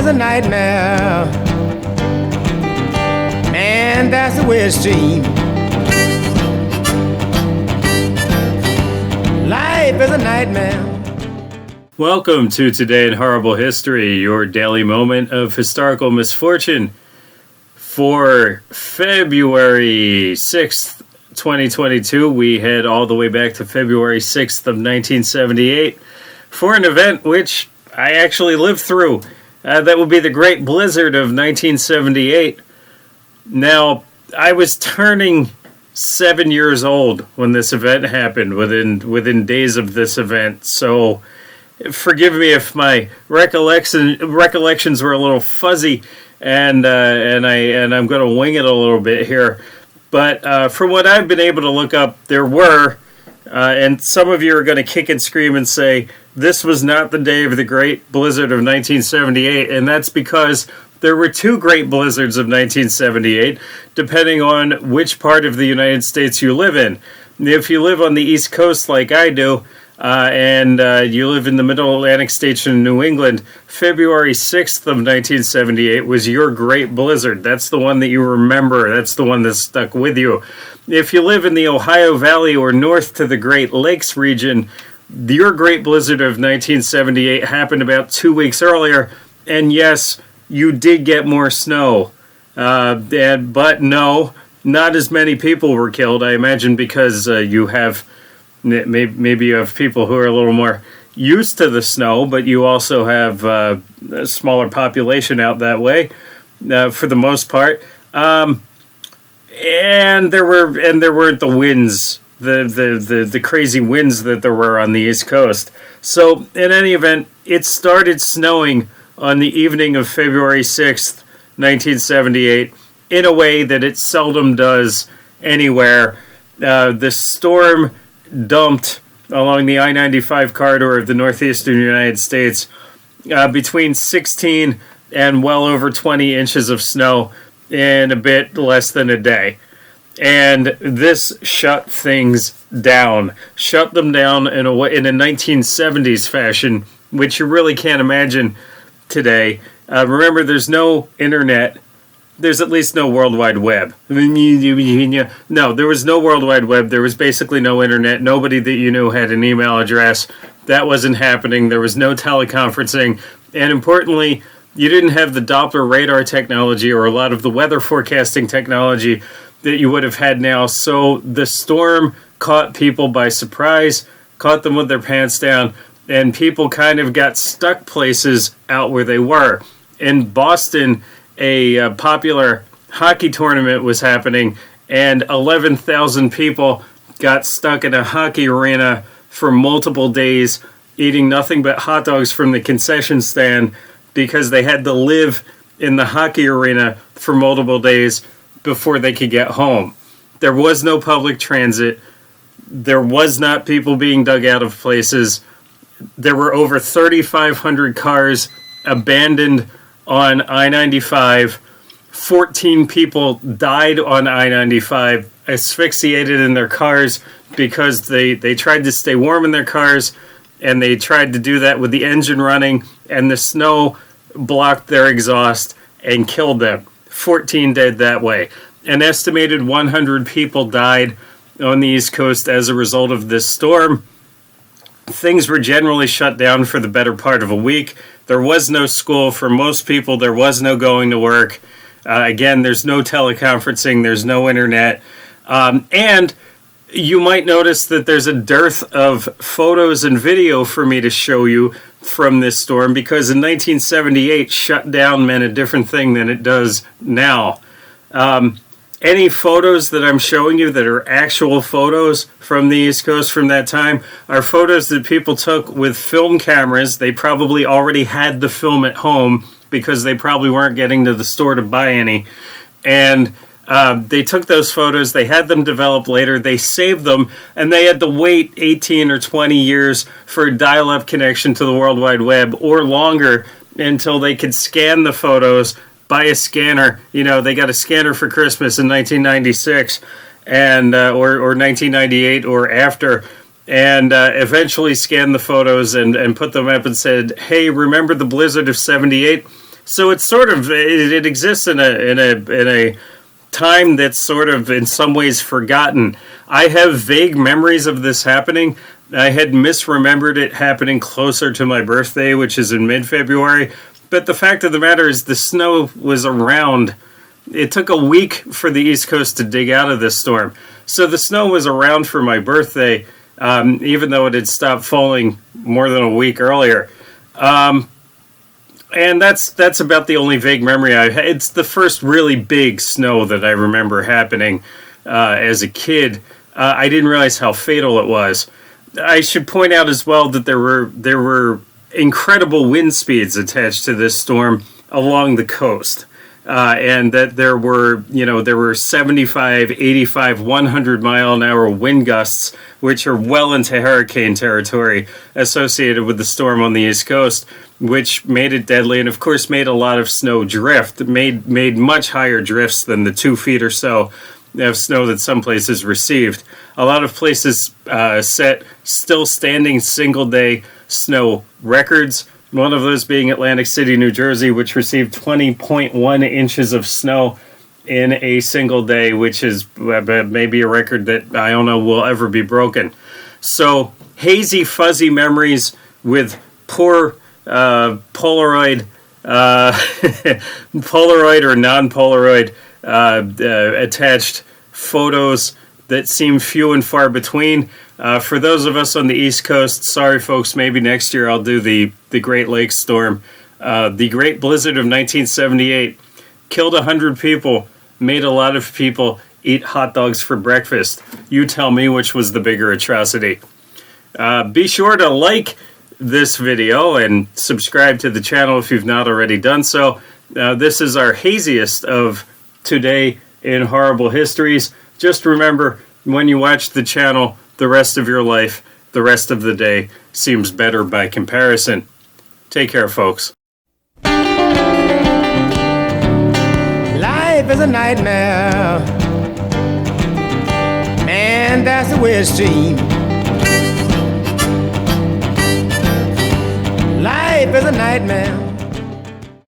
is a nightmare. Man, that's the way it seems. Life is a nightmare. Welcome to Today in Horrible History, your daily moment of historical misfortune for February 6th, 2022. We head all the way back to February 6th of 1978 for an event which I actually lived through. That would be the Great Blizzard of 1978. Now, I was turning 7 years old when this event happened, within days of this event, so forgive me if my recollections were a little fuzzy, and I'm going to wing it a little bit here. But from what I've been able to look up, there were, and some of you are going to kick and scream and say, this was not the day of the Great Blizzard of 1978, and that's because there were two Great Blizzards of 1978, depending on which part of the United States you live in. If you live on the East Coast like I do, and you live in the Middle Atlantic states in New England, February 6th of 1978 was your Great Blizzard. That's the one that you remember. That's the one that stuck with you. If you live in the Ohio Valley or north to the Great Lakes region, your Great Blizzard of 1978 happened about 2 weeks earlier, and yes, you did get more snow. But no, not as many people were killed, I imagine, because you have... Maybe you have people who are a little more used to the snow, but you also have a smaller population out that way, for the most part. And there weren't the winds, the crazy winds that there were on the East Coast. So in any event, it started snowing on the evening of February 6th, 1978, in a way that it seldom does anywhere. The storm dumped along the I-95 corridor of the northeastern United States between 16 and well over 20 inches of snow in a bit less than a day. And this shut things down. Shut them down in a 1970s fashion, which you really can't imagine today. Remember, there's no internet. There's at least no World Wide Web. No, there was no World Wide Web. There was basically no internet. Nobody that you knew had an email address. That wasn't happening. There was no teleconferencing. And importantly, you didn't have the Doppler radar technology or a lot of the weather forecasting technology that you would have had now. So the storm caught people by surprise, caught them with their pants down, and people kind of got stuck places out where they were. In Boston, a popular hockey tournament was happening, and 11,000 people got stuck in a hockey arena for multiple days, eating nothing but hot dogs from the concession stand because they had to live in the hockey arena for multiple days before they could get home. There was no public transit. There was not people being dug out of places. There were over 3,500 cars abandoned on I-95. 14 people died on I-95, asphyxiated in their cars because they tried to stay warm in their cars, and they tried to do that with the engine running, and the snow blocked their exhaust and killed them. 14 dead that way. An estimated 100 people died on the East Coast as a result of this storm. Things were generally shut down for the better part of a week. There was no school for most people. There was no going to work. Again, there's no teleconferencing. There's no internet. And you might notice that there's a dearth of photos and video for me to show you from this storm, because in 1978, shut down meant a different thing than it does now. Any photos that I'm showing you that are actual photos from the East Coast from that time are photos that people took with film cameras. They probably already had the film at home because they probably weren't getting to the store to buy any. And they took those photos, they had them developed later, they saved them, and they had to wait 18 or 20 years for a dial-up connection to the World Wide Web, or longer, until they could scan the photos, buy a scanner. You know, they got a scanner for Christmas in 1996, and or 1998 or after, and eventually scanned the photos and put them up and said, hey, remember the blizzard of 78? So it's sort of it exists in a time that's sort of in some ways forgotten. I have vague memories of this happening. I had misremembered it happening closer to my birthday, which is in mid-February. But the fact of the matter is the snow was around. It took a week for the East Coast to dig out of this storm. So the snow was around for my birthday, even though it had stopped falling more than a week earlier. And that's about the only vague memory I had. It's the first really big snow that I remember happening as a kid. I didn't realize how fatal it was. I should point out as well that there were incredible wind speeds attached to this storm along the coast. And that there were 75, 85, 100 mile an hour wind gusts, which are well into hurricane territory associated with the storm on the East Coast, which made it deadly and, of course, made a lot of snow drift. It made much higher drifts than the 2 feet or so of snow that some places received. A lot of places set still standing single-day snow records. One of those being Atlantic City, New Jersey, which received 20.1 inches of snow in a single day, which is maybe a record that I don't know will ever be broken. So hazy, fuzzy memories with poor Polaroid or non-Polaroid attached photos that seem few and far between. For those of us on the East Coast, sorry folks, maybe next year I'll do the Great Lakes storm. The Great Blizzard of 1978 killed 100 people, made a lot of people eat hot dogs for breakfast. You tell me which was the bigger atrocity. Be sure to like this video and subscribe to the channel if you've not already done so. This is our haziest of Today in Horrible Histories. Just remember, when you watch the channel, the rest of your life, the rest of the day, seems better by comparison. Take care, folks. Life is a nightmare. Man, that's the way it seems. Life is a nightmare.